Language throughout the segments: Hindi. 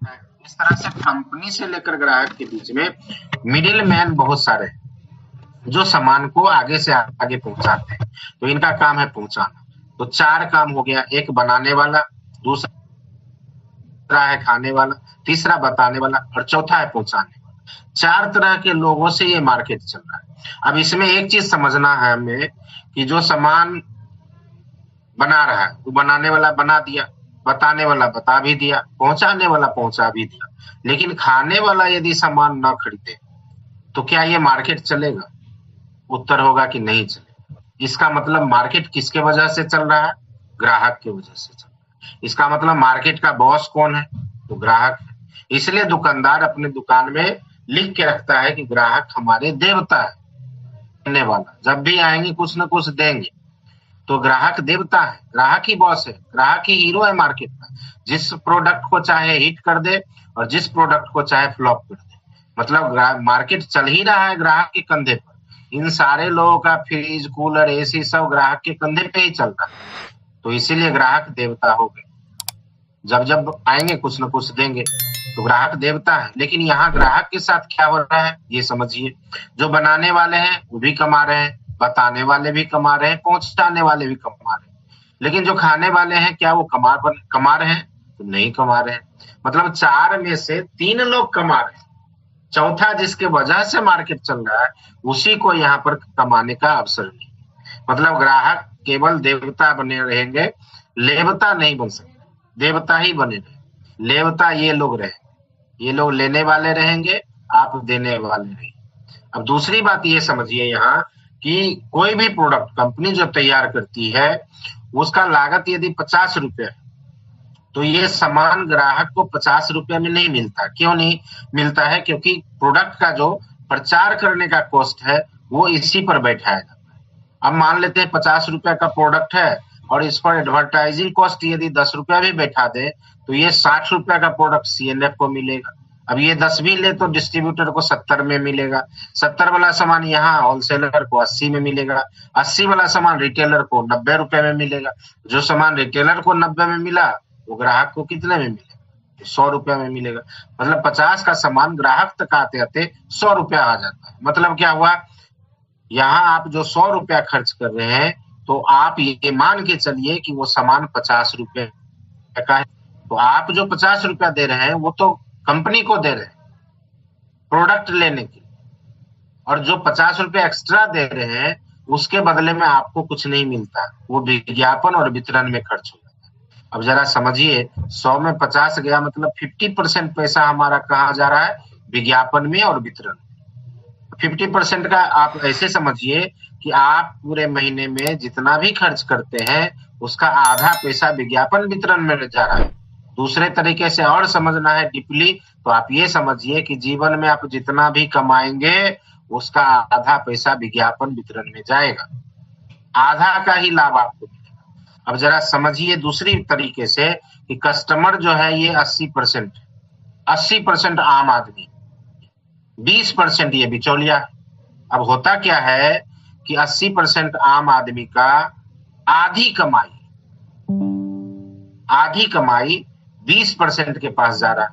है। इस तरह से कंपनी से लेकर ग्राहक के बीच में मिडिल मैन बहुत सारे हैं, जो सामान को आगे से आगे पहुंचाते हैं। तो इनका काम है पहुंचाना। तो 4 काम हो गया, एक बनाने वाला, दूसरा है खाने वाला, तीसरा बताने वाला और चौथा है पहुंचाने वाला। 4 तरह के लोगों से ये मार्केट चल रहा है। अब इसमें एक चीज समझना है हमें कि जो सामान बना रहा है वो बनाने वाला बना दिया, बताने वाला बता भी दिया, पहुंचाने वाला पहुंचा भी दिया, लेकिन खाने वाला यदि सामान ना खरीदे तो क्या ये मार्केट चलेगा? उत्तर होगा कि नहीं चलेगा। इसका मतलब मार्केट किसके वजह से चल रहा है? ग्राहक की वजह से चल रहा है। इसका मतलब मार्केट का बॉस कौन है? तो ग्राहक है। इसलिए दुकानदार अपने दुकान में लिख के रखता है कि ग्राहक हमारे देवता है, देने वाला, जब भी आएंगे कुछ न कुछ देंगे। तो ग्राहक देवता है, ग्राहक ही बॉस है, ग्राहक ही हीरो है मार्केट का। जिस प्रोडक्ट को चाहे हिट कर दे और जिस प्रोडक्ट को चाहे फ्लॉप कर दे। मतलब मार्केट चल ही रहा है ग्राहक के कंधे पर। इन सारे लोगों का फ्रिज, कूलर, एसी सब ग्राहक के कंधे पे ही चल रहा है। तो इसीलिए ग्राहक देवता हो गए। जब जब आएंगे कुछ न कुछ देंगे, तो ग्राहक देवता है। लेकिन यहाँ ग्राहक के साथ क्या हो रहा है ये समझिए। जो बनाने वाले हैं वो भी कमा रहे हैं, बताने वाले भी कमा रहे हैं, पहुंचाने वाले भी कमा रहे हैं। लेकिन जो खाने वाले हैं क्या वो कमा रहे हैं? तो नहीं कमा रहे हैं। मतलब 4 में से 3 लोग कमा रहे हैं। चौथा जिसके वजह से मार्केट चल रहा है उसी को यहाँ पर कमाने का अवसर नहीं। मतलब ग्राहक केवल देवता बने रहेंगे, लेवता नहीं बन सकते। देवता ही बने रहे, लेवता ये लोग रहे। ये लोग लेने वाले रहेंगे, आप देने वाले रहेंगे। अब दूसरी बात ये समझिए यहाँ कि कोई भी प्रोडक्ट कंपनी जो तैयार करती है उसका लागत यदि 50 रुपए है तो ये सामान ग्राहक को 50 रुपए में नहीं मिलता। क्यों नहीं मिलता है? क्योंकि प्रोडक्ट का जो प्रचार करने का कॉस्ट है वो इसी पर बैठाया जाता है। अब मान लेते हैं 50 रुपए का प्रोडक्ट है और इस पर एडवर्टाइजिंग कॉस्ट यदि 10 रुपया भी बैठा दे तो ये 60 रुपए का प्रोडक्ट सीएनएफ को मिलेगा। अब ये 10 भी ले तो डिस्ट्रीब्यूटर को 70 में मिलेगा। 70 वाला सामान यहाँ होलसेलर को 80 में मिलेगा। 80 वाला सामान रिटेलर को 90 रुपए में मिलेगा। जो सामान रिटेलर को 90 में मिला वो ग्राहक को कितने में मिलेगा? 100 रुपया में मिलेगा। मतलब 50 का सामान ग्राहक तक आते आते 100 रुपया आ जाता है। मतलब क्या हुआ? यहाँ आप जो 100 रुपया खर्च कर रहे हैं तो आप ये मान के चलिए कि वो सामान 50 रुपए का है। तो आप जो 50 रुपया दे रहे हैं वो तो कंपनी को दे रहे हैं प्रोडक्ट लेने की, और जो 50 रुपए एक्स्ट्रा दे रहे हैं उसके बदले में आपको कुछ नहीं मिलता। वो विज्ञापन और वितरण में खर्च हो जाता है। अब जरा समझिए, 100 में 50 गया मतलब 50% पैसा हमारा कहाँ जा रहा है? विज्ञापन में और वितरण। 50% का आप ऐसे समझिए कि आप पूरे महीने में जितना भी खर्च करते हैं उसका आधा पैसा विज्ञापन वितरण में जा रहा है। दूसरे तरीके से और समझना है डीपली तो आप ये समझिए कि जीवन में आप जितना भी कमाएंगे उसका आधा पैसा विज्ञापन वितरण में जाएगा, आधा का ही लाभ आपको मिलेगा। अब जरा समझिए दूसरी तरीके से कि कस्टमर जो है ये 80% आम आदमी, 20% ये बिचौलिया। अब होता क्या है कि 80% आम आदमी का आधी कमाई 20% के पास जा रहा है।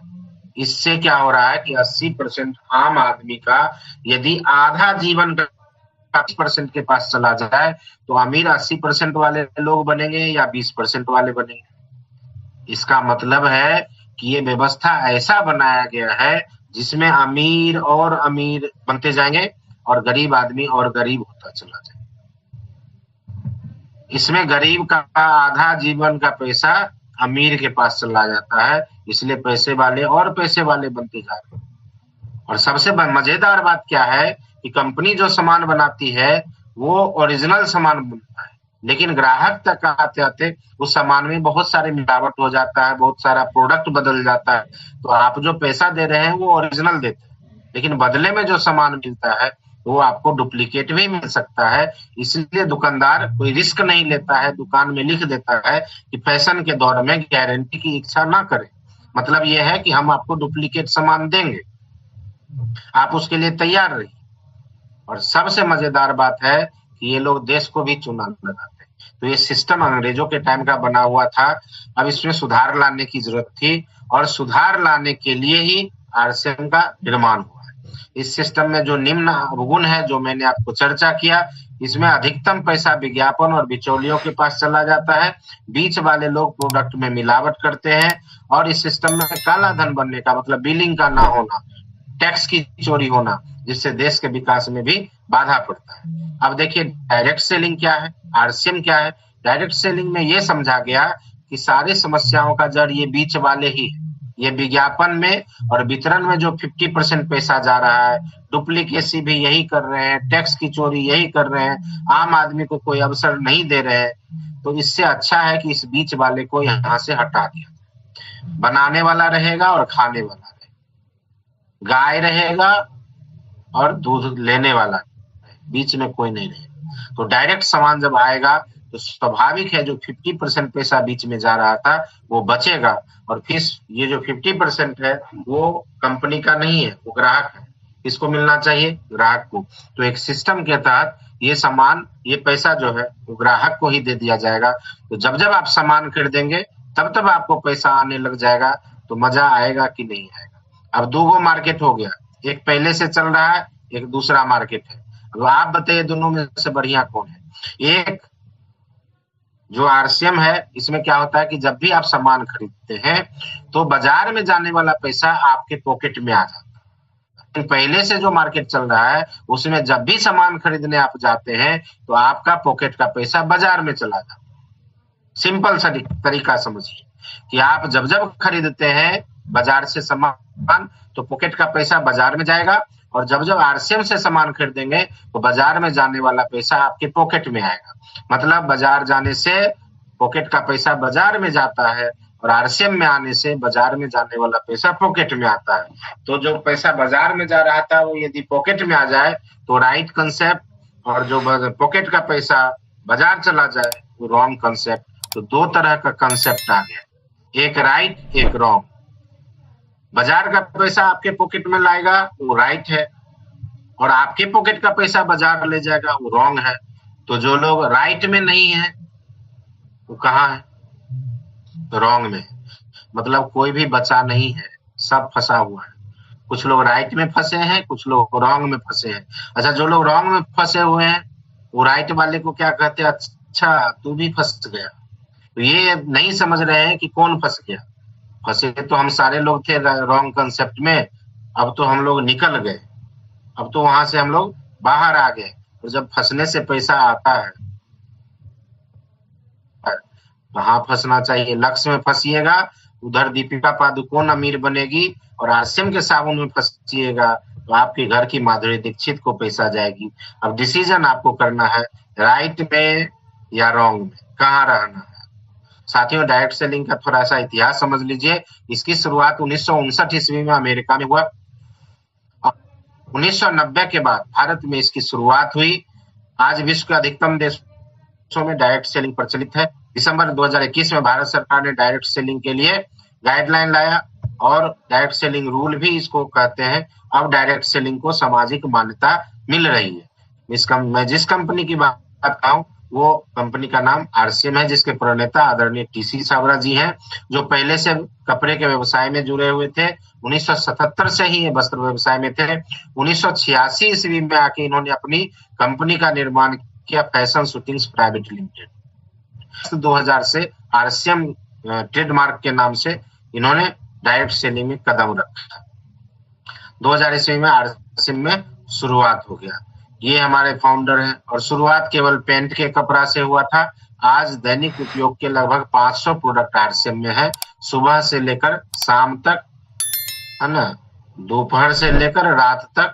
इससे क्या हो रहा है कि 80% आम आदमी का यदि आधा जीवन का 20% के पास चला जाए तो अमीर 80% वाले लोग बनेंगे या 20% वाले बनेंगे। इसका मतलब है कि ये व्यवस्था ऐसा बनाया गया है जिसमें अमीर और अमीर बनते जाएंगे और गरीब आदमी और गरीब होता चला जाएगा। इसमें गरीब का आधा जीवन का पैसा अमीर के पास चला जाता है, इसलिए पैसे वाले और पैसे वाले बनते जा रहे हैं। और सबसे मजेदार बात क्या है कि कंपनी जो सामान बनाती है वो ओरिजिनल सामान बनता है, लेकिन ग्राहक तक आते आते उस सामान में बहुत सारे मिलावट हो जाता है, बहुत सारा प्रोडक्ट बदल जाता है। तो आप जो पैसा दे रहे हैं वो ओरिजिनल देते हैं, लेकिन बदले में जो सामान मिलता है वो आपको डुप्लीकेट भी मिल सकता है। इसलिए दुकानदार कोई रिस्क नहीं लेता है, दुकान में लिख देता है कि फैशन के दौर में गारंटी की इच्छा ना करें। मतलब ये है कि हम आपको डुप्लीकेट सामान देंगे, आप उसके लिए तैयार रहिए। और सबसे मजेदार बात है कि ये लोग देश को भी चूना लगाते हैं। तो ये सिस्टम अंग्रेजों के टाइम का बना हुआ था। अब इसमें सुधार लाने की जरूरत थी और सुधार लाने के लिए ही आरसीएम का निर्माण हुआ है। इस सिस्टम में जो निम्न अवगुण है, जो मैंने आपको चर्चा किया, इसमें अधिकतम पैसा विज्ञापन और बिचौलियों के पास चला जाता है। बीच वाले लोग प्रोडक्ट में मिलावट करते हैं और इस सिस्टम में काला धन बनने का मतलब बिलिंग का ना होना, टैक्स की चोरी होना, जिससे देश के विकास में भी बाधा पड़ता है। अब देखिए डायरेक्ट सेलिंग क्या है, आरसीएम क्या है। डायरेक्ट सेलिंग में ये समझा गया कि सारी समस्याओं का जड़ ये बीच वाले ही है। ये विज्ञापन में और वितरण में जो 50% पैसा जा रहा है, डुप्लीकेसी भी यही कर रहे हैं, टैक्स की चोरी यही कर रहे हैं, आम आदमी को कोई अवसर नहीं दे रहे हैं। तो इससे अच्छा है कि इस बीच वाले को यहाँ से हटा दिया। बनाने वाला रहेगा और खाने वाला रहेगा, गाय रहेगा और दूध लेने वाला, बीच में कोई नहीं रहेगा। तो डायरेक्ट सामान जब आएगा तो स्वाभाविक है जो 50% पैसा बीच में जा रहा था वो बचेगा, और फिर ये जो 50% है वो कंपनी का नहीं है, वो ग्राहक है। किसको मिलना चाहिए? ग्राहक को। तो एक सिस्टम के तहत ये सामान, ये पैसा जो है वो ग्राहक को ही दे दिया जाएगा। तो जब जब आप सामान खरीदेंगे तब तब आपको पैसा आने लग जाएगा। तो मजा आएगा कि नहीं आएगा? अब दो मार्केट हो गया, एक पहले से चल रहा है, एक दूसरा मार्केट है। अब आप बताइए दोनों में से बढ़िया कौन है? एक जो आरसीएम है, इसमें क्या होता है कि जब भी आप सामान खरीदते हैं तो बाजार में जाने वाला पैसा आपके पॉकेट में आ जाता है। पहले से जो मार्केट चल रहा है उसमें जब भी सामान खरीदने आप जाते हैं तो आपका पॉकेट का पैसा बाजार में चला जाता है। सिंपल सा तरीका समझिए कि आप जब जब खरीदते हैं बाजार से सामान तो पॉकेट का पैसा बाजार में जाएगा, और जब जब आरसीएम से सामान खरीदेंगे तो बाजार में जाने वाला पैसा आपके पॉकेट में आएगा। मतलब बाजार जाने से पॉकेट का पैसा बाजार में जाता है और आरसीएम में आने से बाजार में जाने वाला पैसा पॉकेट में आता है। तो जो पैसा बाजार में जा रहा था वो यदि पॉकेट में आ जाए तो राइट कंसेप्ट, और जो पॉकेट का पैसा बाजार चला जाए वो रॉन्ग कंसेप्ट। तो दो तरह का कंसेप्ट आ गया, एक राइट एक रॉन्ग। बाजार का पैसा आपके पॉकेट में लाएगा वो राइट है, और आपके पॉकेट का पैसा बाजार ले जाएगा वो रॉन्ग है। तो जो लोग राइट में नहीं है वो कहाँ है? तो रॉन्ग में। मतलब कोई भी बचा नहीं है, सब फंसा हुआ है। कुछ लोग राइट में फंसे हैं, कुछ लोग रॉन्ग में फंसे हैं। अच्छा, जो लोग रॉन्ग में फंसे हुए हैं वो राइट वाले को क्या कहते हैं? अच्छा तू भी फंस गया। तो ये नहीं समझ रहे हैं कि कौन फंस गया। फंसे तो हम सारे लोग थे रॉन्ग कंसेप्ट में, अब तो हम लोग निकल गए, अब तो वहां से हम लोग बाहर आ गए। और जब फंसने से पैसा आता है कहाँ फंसना चाहिए? लक्ष्य में फंसिएगा, उधर दीपिका पादुकोण अमीर बनेगी, और आरसीएम के साबुन में फंसिएगा तो आपके घर की माधुरी दीक्षित को पैसा जाएगी। अब डिसीजन आपको करना है, राइट में या रॉन्ग में, कहाँ रहना है। साथियों, डायरेक्ट सेलिंग का थोड़ा सा इतिहास समझ लीजिए। इसकी शुरुआत 1959 ईस्वी में अमेरिका में हुआ। 1990 के बाद भारत में इसकी शुरुआत हुई। आज विश्व के अधिकतम देशों में डायरेक्ट सेलिंग प्रचलित है। दिसंबर 2021 में भारत सरकार ने डायरेक्ट सेलिंग के लिए गाइडलाइन लाया, और डायरेक्ट सेलिंग रूल भी इसको कहते हैं। अब डायरेक्ट सेलिंग को सामाजिक मान्यता मिल रही है। मैं जिस कंपनी की बात कर रहा हूँ वो कंपनी का नाम आरसीएम है, जिसके प्रणेता आदरणीय टीसी सावरा जी हैं, जो पहले से कपड़े के व्यवसाय में जुड़े हुए थे। 1977 से ही ये वस्त्र व्यवसाय में थे। 1986 ईस्वी में आके इन्होंने अपनी कंपनी का निर्माण किया, फैशन शूटिंग्स प्राइवेट लिमिटेड। 2000 से आरसीएम ट्रेडमार्क के नाम से इन्होंने डायरेक्ट सेलिंग में कदम रखा। 2000 ईस्वी में आरसीएम में शुरुआत हो गया। ये हमारे फाउंडर हैं, और शुरुआत केवल पेंट के कपड़ा से हुआ था। आज दैनिक उपयोग के लगभग 500 प्रोडक्ट आरसीएम में है। सुबह से लेकर शाम तक, है ना, दोपहर से लेकर रात तक,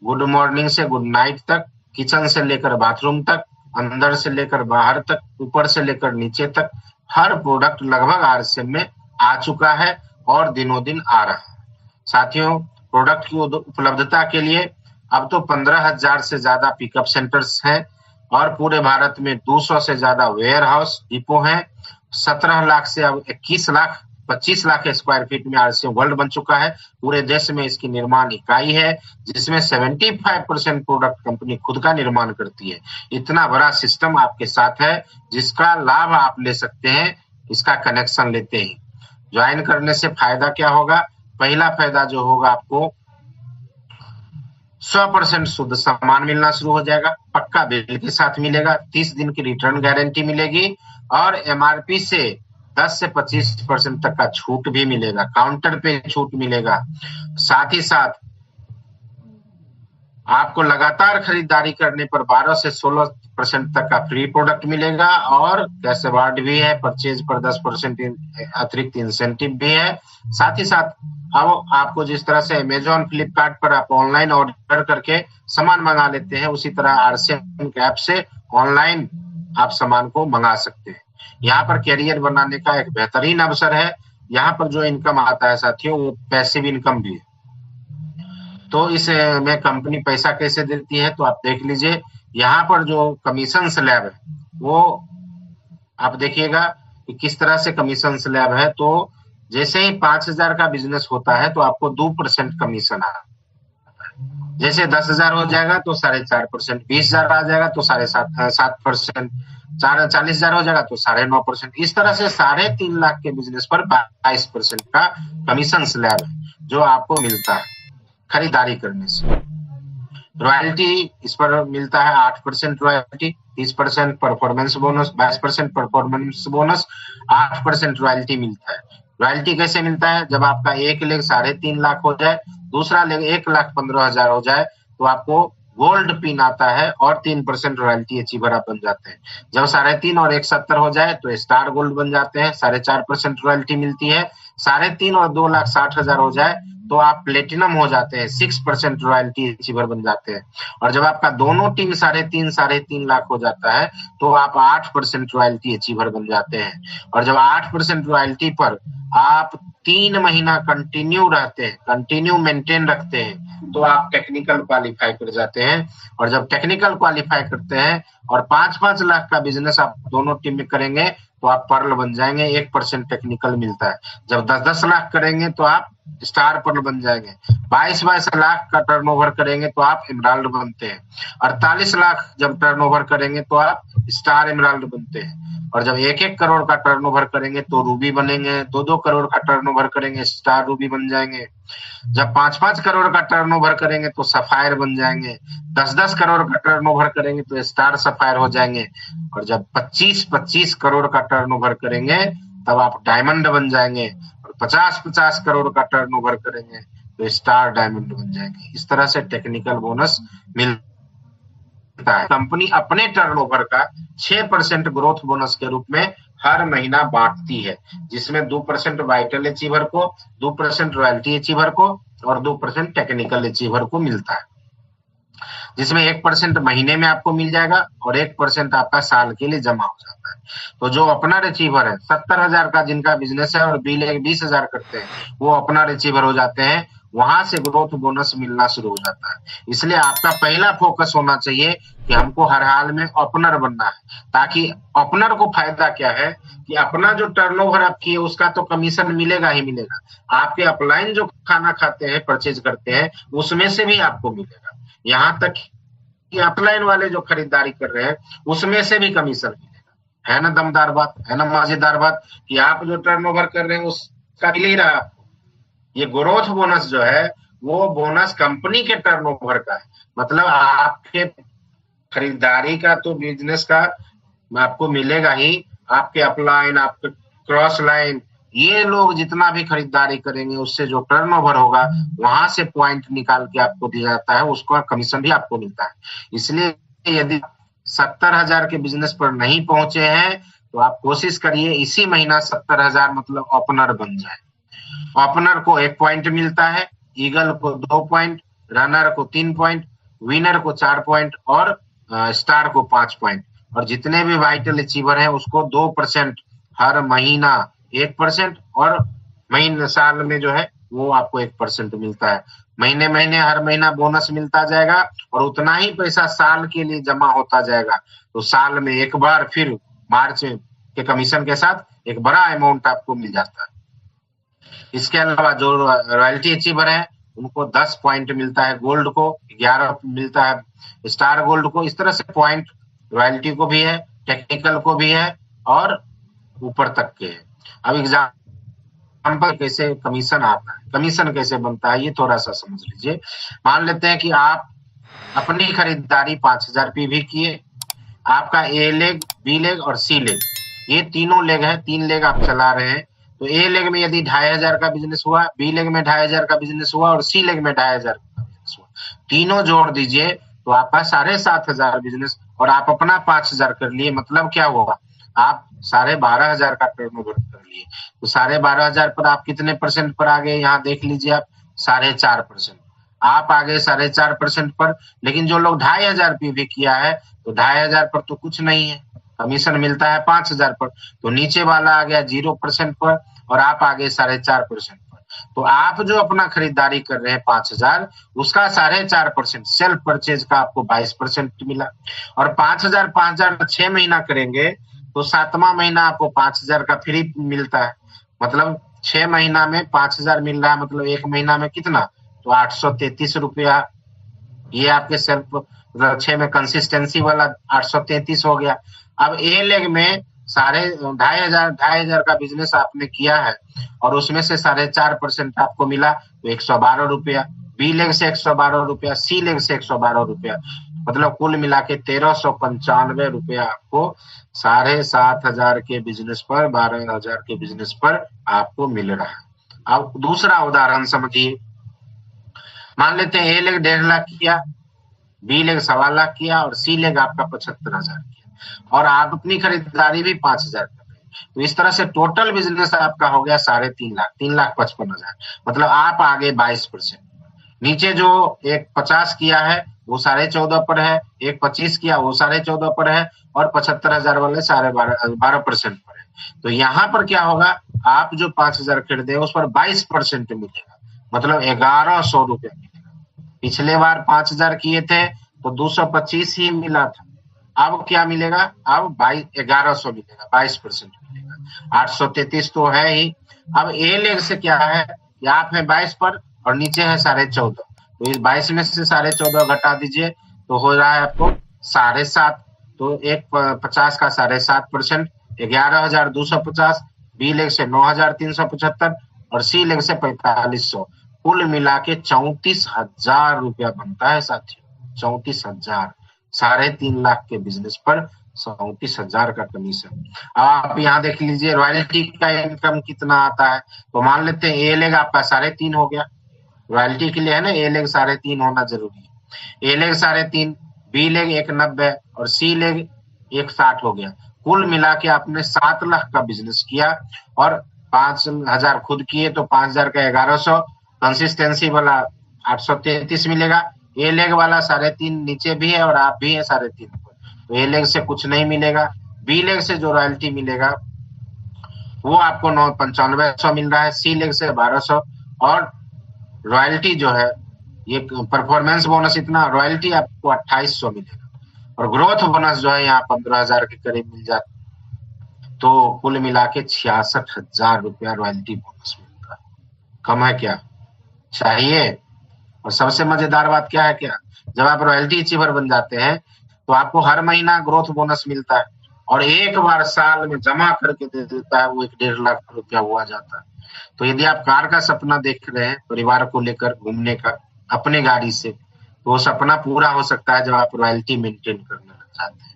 गुड मॉर्निंग से गुड नाइट तक, किचन से लेकर बाथरूम तक, अंदर से लेकर बाहर तक, ऊपर से लेकर नीचे तक, हर प्रोडक्ट लगभग आरसीएम में आ चुका है और दिनों दिन आ रहा है। साथियों, प्रोडक्ट की उपलब्धता के लिए अब तो 15,000 से ज्यादा पिकअप सेंटर्स हैं, और पूरे भारत में 200 से ज्यादा वेयर हाउस डिपो हैं। 17 लाख से अब 21 लाख 25 लाख स्क्वायर फीट में आरसीएम वर्ल्ड बन चुका है। पूरे देश में इसकी निर्माण इकाई है, जिसमें 75% प्रोडक्ट कंपनी खुद का निर्माण करती है। इतना बड़ा सिस्टम आपके साथ है, जिसका लाभ आप ले सकते हैं। इसका कनेक्शन लेते ही ज्वाइन करने से फायदा क्या होगा? पहला फायदा जो होगा, आपको 100% शुद्ध सामान मिलना शुरू हो जाएगा, पक्का बिल के साथ मिलेगा, 30 दिन की रिटर्न गारंटी मिलेगी और एमआरपी से 10 से 25% तक का छूट भी मिलेगा, काउंटर पे छूट मिलेगा। साथ ही साथ आपको लगातार खरीदारी करने पर 12 से 16% तक का फ्री प्रोडक्ट मिलेगा और कैश अवार्ड भी है, परचेज पर 10% अतिरिक्त इंसेंटिव भी है। साथ ही साथ अब आपको जिस तरह से अमेजॉन, फ्लिपकार्ट पर आप ऑनलाइन ऑर्डर करके सामान मंगा लेते हैं, उसी तरह आरसीएम ऐप से ऑनलाइन आप सामान को मंगा सकते हैं। यहाँ पर कैरियर बनाने का एक बेहतरीन अवसर है। यहाँ पर जो इनकम आता है साथियों, वो पैसिव इनकम भी है। तो इसमें कंपनी पैसा कैसे देती है, तो आप देख लीजिए। यहाँ पर जो कमीशन स्लैब है, वो आप देखिएगा कि किस तरह से कमीशन स्लैब है। तो जैसे ही 5,000 का बिजनेस होता है तो आपको 2% कमीशन आता है। जैसे 10,000 हो जाएगा तो 4.5%, 20,000 आ जाएगा तो 7.5%, 40,000 हो जाएगा तो 9.5%। इस तरह से 3.5 लाख के बिजनेस पर 22% का कमीशन स्लैब है, जो आपको मिलता है खरीदारी करने से। रॉयल्टी इस पर मिलता है 8% royalty, 30% performance bonus, 22% performance bonus, 8% royalty मिलता है। रॉयल्टी कैसे मिलता है? जब आपका एक लेग 3.5 लाख हो जाए, दूसरा लेग 1,15,000 हो जाए, तो आपको गोल्ड पिन आता है और 3% रॉयल्टी अचीवर आप बन जाते हैं। जब 3.5 और 1,70 हो जाए तो स्टार गोल्ड बन जाते हैं, 4.5% रॉयल्टी मिलती है। 3.5 और 2,60,000 हो जाए तो आप प्लेटिनम हो जाते हैं, 6% रॉयल्टी अचीवर बन जाते हैं। और जब आपका दोनों टीम 3.5 लाख हो जाता है तो आप 8% रॉयल्टी अचीवर बन जाते हैं। और जब 8% रॉयल्टी पर आप 3 महीना कंटिन्यू रहते हैं, कंटिन्यू मेंटेन रखते हैं, तो आप टेक्निकल क्वालिफाई कर जाते हैं। और जब टेक्निकल क्वालिफाई करते हैं और 5-5 लाख का बिजनेस आप दोनों टीम में करेंगे तो आप पर्ल बन जाएंगे, 1% टेक्निकल मिलता है। जब 10-10 लाख करेंगे तो आप स्टार पर्ल बन जाएंगे। 22-22 लाख का टर्नओवर करेंगे तो आप एमराल्ड बनते हैं। 48 लाख जब टर्नओवर करेंगे तो आप स्टार एमराल्ड बनते हैं। और जब 1-1 करोड़ का टर्नओवर करेंगे तो रूबी बनेंगे, 2-2 करोड़ का टर्नओवर करेंगे स्टार रूबी बन जाएंगे। जब 5-5 करोड़ का टर्नओवर करेंगे तो सफायर बन जाएंगे, 10-10 करोड़ का टर्नओवर करेंगे तो स्टार सफायर हो जाएंगे। और जब 25-25 करोड़ का टर्नओवर करेंगे तब आप डायमंड बन जाएंगे। और 50-50 करोड़ का टर्नओवर करेंगे तो स्टार डायमंड बन जाएंगे। इस तरह से टेक्निकल बोनस मिलता है। कंपनी अपने टर्नओवर का 6% ग्रोथ बोनस के रूप में हर महीना बांटती है, जिसमें 2% वाइटल अचीवर को, 2% रॉयल्टी अचीवर को और 2% टेक्निकल अचीवर को मिलता है, जिसमें 1% महीने में आपको मिल जाएगा और 1% आपका साल के लिए जमा हो जाता है। तो जो अपना अचीवर है, 70,000 का जिनका बिजनेस है और 20,000 करते हैं, वो अपना अचीवर हो जाते हैं। वहां से ग्रोथ बोनस मिलना शुरू हो जाता है। इसलिए आपका पहला फोकस होना चाहिए कि हमको हर हाल में ओपनर बनना है, ताकि ओपनर को फायदा क्या है कि अपना जो टर्नओवर आप किए उसका तो कमीशन मिलेगा ही मिलेगा, आपके अपलाइन जो खाना खाते हैं, परचेज करते हैं, उसमें से भी आपको मिलेगा। यहाँ तक कि अपलाइन वाले जो खरीदारी कर रहे हैं उसमें से भी कमीशन मिलेगा। है ना दमदार बात, है ना मजेदार बात, कि आप जो टर्नओवर कर रहे हैं उसका मिल ही रहा। ये ग्रोथ बोनस जो है वो बोनस कंपनी के टर्नओवर का है, मतलब आपके खरीदारी का तो बिजनेस का आपको मिलेगा ही, आपके अपलाइन, आपके क्रॉस लाइन, ये लोग जितना भी खरीदारी करेंगे उससे जो टर्नओवर होगा वहां से पॉइंट निकाल के आपको दिया जाता है, उसका कमीशन भी आपको मिलता है। इसलिए यदि 70,000 के बिजनेस पर नहीं पहुंचे हैं तो आप कोशिश करिए इसी महीना 70,000 मतलब ओपनर बन जाए। ओपनर को 1 पॉइंट मिलता है, ईगल को 2 पॉइंट, रनर को 3 पॉइंट, विनर को 4 पॉइंट और स्टार को 5 पॉइंट। और जितने भी वाइटल अचीवर है उसको 2% हर महीना 1% और महीने साल में जो है वो आपको 1% मिलता है। महीने महीने हर महीना बोनस मिलता जाएगा और उतना ही पैसा साल के लिए जमा होता जाएगा। तो साल में एक बार फिर मार्च के कमीशन के साथ एक बड़ा अमाउंट आपको मिल जाता है। इसके अलावा जो रॉयल्टी अचीवर है उनको 10 पॉइंट मिलता है, गोल्ड को 11 मिलता है, स्टार गोल्ड को। इस तरह से पॉइंट रॉयल्टी को भी है, टेक्निकल को भी है और ऊपर तक के है। अब एग्जाम्पल कैसे कमीशन आता है, कमीशन कैसे बनता है, ये थोड़ा सा समझ लीजिए। मान लेते हैं कि आप अपनी खरीदारी 5000 पीवी किए, आपका ए लेग, बी लेग और सी लेग, ये तीनों लेग है, 3 लेग आप चला रहे हैं। तो ए लेग में यदि 2500 का बिजनेस हुआ, बी लेग में 2500 का बिजनेस हुआ और सी लेग में 2500 का बिजनेस हुआ, तीनों जोड़ दीजिए तो आपका 7500 बिजनेस और आप अपना 5000 कर लिए। मतलब क्या हुआ, आप 12500 का टर्नओवर कर लिए। तो 12500 पर आप कितने परसेंट पर आ गए, यहाँ देख लीजिए आप 4.5%। आप आ गए 4.5% पर, लेकिन जो लोग 2500 पीवी किया है तो 2500 पर तो कुछ नहीं है, कमीशन मिलता है 5000 पर। तो नीचे वाला आ गया 0% पर और आप आ गए 4.5% पर। तो आप जो अपना खरीदारी कर रहे हैं 5000, उसका 4.5% सेल्फ परचेज का आपको 22% मिला। और 5000 6 महीना करेंगे तो 7वां महीना आपको 5000 का फ्री मिलता है। मतलब 6 महीना में 5000 मिल रहा है, मतलब 1 महीना में कितना, तो 833 रुपया। ये आपके सेल्फ मतलब 6 में कंसिस्टेंसी वाला 833 हो गया। अब ए लेग में 2500 का बिजनेस आपने किया है और उसमें से 4.5% आपको मिला तो 112 रुपया, बी लेग से 112 रुपया, सी लेग से 112 रुपया, मतलब कुल मिला के 1395 रुपया आपको 7500 के बिजनेस पर, 12000 के बिजनेस पर आपको मिल रहा है। अब दूसरा उदाहरण समझिए। मान लेते हैं ए लेग 1.5 लाख किया, बी लेग 1.25 लाख किया और सी लेग आपका 75,000 किया और आप अपनी खरीदारी भी 5000 कर रहे हैं। तो इस तरह से टोटल बिजनेस आपका हो गया 3.5 लाख, 3,55,000। मतलब आप आगे 22%। नीचे जो एक 50 किया है वो 14.5 पर है, एक 25 किया वो 14.5 पर है और 75,000 वाले 12% पर है। तो यहाँ पर क्या होगा, आप जो 5000 खरीदे उस पर 22% मिलेगा, मतलब 1100 रुपया मिलेगा। पिछले बार 5000 किए थे तो 225 ही मिला था, अब क्या मिलेगा, अब 1100 मिलेगा, 22% मिलेगा। 833 तो है ही। अब ए लेग से क्या है कि आप है 22 पर और नीचे है 14.5, तो इस 22 में से 14.5 घटा दीजिए तो हो रहा है आपको 7.5। तो एक 50 का 7.5%, 11,250, बी लेग से 9,375 और सी लेग से 4,500, कुल मिला के 34,000 रुपया बनता है साथियों। 34,000, 3.5 लाख के बिजनेस पर 34,000 का कमीशन। अब आप यहाँ देख लीजिए रॉयल्टी का इनकम कितना आता है। तो मान लेते हैं ए लेग आपका 3.5 हो गया, रॉयल्टी के लिए है ना, ए लेग 3.5 होना जरूरी है। ए लेग 3.5, बी लेग 1.90 और सी लेग 1.60 हो गया। कुल मिला के आपने 7 लाख का बिजनेस किया और 5,000 खुद किए तो 5,000 का 1100, कंसिस्टेंसी वाला 833 मिलेगा। ए लेग वाला 3.5 नीचे भी है और आप भी है 3.5 पर, तो ए लेग से कुछ नहीं मिलेगा। बी लेग से जो रॉयल्टी मिलेगा वो आपको 9500 मिल रहा है, सी लेग से 1200 और रॉयल्टी जो है ये परफॉर्मेंस बोनस इतना, रॉयल्टी आपको 2800 मिलेगा और ग्रोथ बोनस जो है यहाँ 15,000 के करीब मिल जाता, तो कुल मिला के 66,000 रुपया रॉयल्टी बोनस मिलता है। कम है क्या, चाहिए? और सबसे मजेदार बात क्या है, क्या जब आप रॉयल्टी अचीवर बन जाते हैं तो आपको हर महीना ग्रोथ बोनस मिलता है और एक बार साल में जमा करके दे देता है, वो 1.5 लाख रुपया हुआ जाता है। तो यदि आप कार का सपना देख रहे हैं परिवार को लेकर घूमने का अपने गाड़ी से, तो वो सपना पूरा हो सकता है जब आप रॉयल्टी मेंटेन करने लग जाते हैं।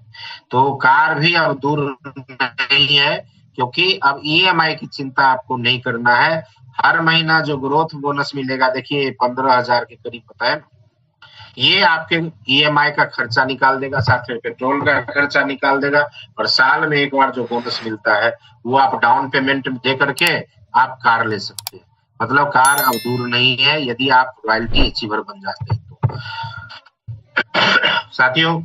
तो कार भी अब दूर नहीं है, क्योंकि अब ईएमआई की चिंता आपको नहीं करना है। हर महीना जो ग्रोथ बोनस मिलेगा, देखिए 15,000 के करीब होता है, ये आपके ईएमआई का खर्चा निकाल देगा, साथ में पेट्रोल का खर्चा निकाल देगा और साल में एक बार जो बोनस मिलता है वो आप डाउन पेमेंट दे करके आप कार ले सकते हैं। मतलब कार अब दूर नहीं है यदि आप रॉयल्टी अचीवर बन जाते हैं तो। साथियों,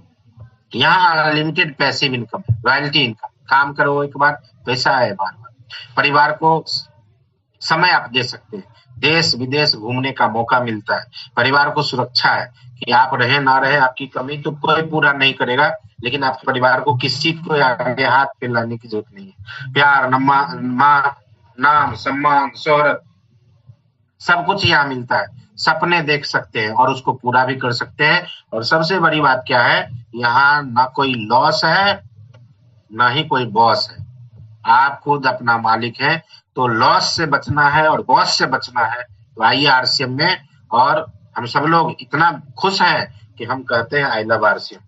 यहाँ unlimited passive income, royalty income, काम करो एक बार पैसा आए बार बार, परिवार को समय आप दे सकते हैं, देश विदेश घूमने का मौका मिलता है, परिवार को सुरक्षा है कि आप रहे ना रहे आपकी कमी तो कोई पूरा नहीं करेगा, लेकिन आप परिवार को किसी को आगे हाथ फैलाने की जरूरत नहीं है। प्यार, नाम, सम्मान, शोहरत सब कुछ यहाँ मिलता है, सपने देख सकते हैं और उसको पूरा भी कर सकते हैं। और सबसे बड़ी बात क्या है, यहाँ ना कोई लॉस है, ना ही कोई बॉस है। आप खुद अपना मालिक हैं, तो लॉस से बचना है और बॉस से बचना है, तो आइए आरसीएम में। और हम सब लोग इतना खुश हैं कि हम कहते हैं आई लव आरसीएम,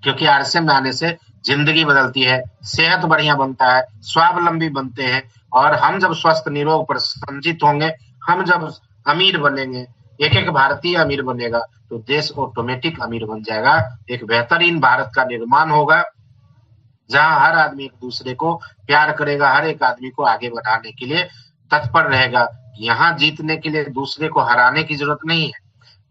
क्योंकि आरसीएम में आने से जिंदगी बदलती है, सेहत बढ़िया बनता है, स्वावलंबी बनते हैं। और हम जब स्वस्थ निरोग प्रसन्नचित होंगे, हम जब अमीर बनेंगे, एक एक भारतीय अमीर बनेगा, तो देश ऑटोमेटिक अमीर बन जाएगा। एक बेहतरीन भारत का निर्माण होगा, जहां हर आदमी एक दूसरे को प्यार करेगा, हर एक आदमी को आगे बढ़ाने के लिए तत्पर रहेगा। यहाँ जीतने के लिए दूसरे को हराने की जरूरत नहीं है,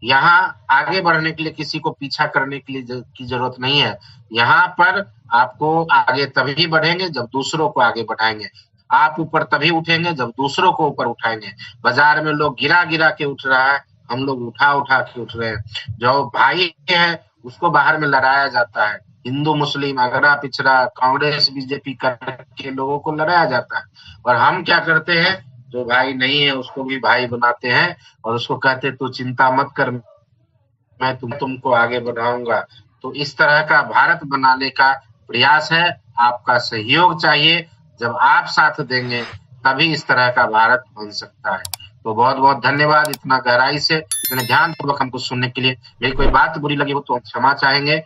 यहाँ आगे बढ़ने के लिए किसी को पीछा करने के लिए की जरूरत नहीं है। यहाँ पर आपको आगे तभी बढ़ेंगे जब दूसरों को आगे बढ़ाएंगे। आप ऊपर तभी उठेंगे जब दूसरों को ऊपर उठाएंगे। बाजार में लोग गिरा गिरा के उठ रहा है, हम लोग उठा उठा के उठ रहे हैं। जो भाई है उसको बाहर में लड़ाया जाता है, हिंदू मुस्लिम अगड़ा पिछड़ा कांग्रेस बीजेपी करके लोगों को लड़ाया जाता है। और हम क्या करते हैं, जो भाई नहीं है उसको भी भाई बनाते हैं और उसको कहते तू चिंता मत कर, मैं तुमको आगे बढ़ाऊंगा। तो इस तरह का भारत बनाने का प्रयास है, आपका सहयोग चाहिए। जब आप साथ देंगे तभी इस तरह का भारत बन सकता है। तो बहुत बहुत धन्यवाद इतना गहराई से, इतने ध्यानपूर्वक हमको सुनने के लिए। मेरी कोई बात बुरी लगी हो तो हम क्षमा चाहेंगे।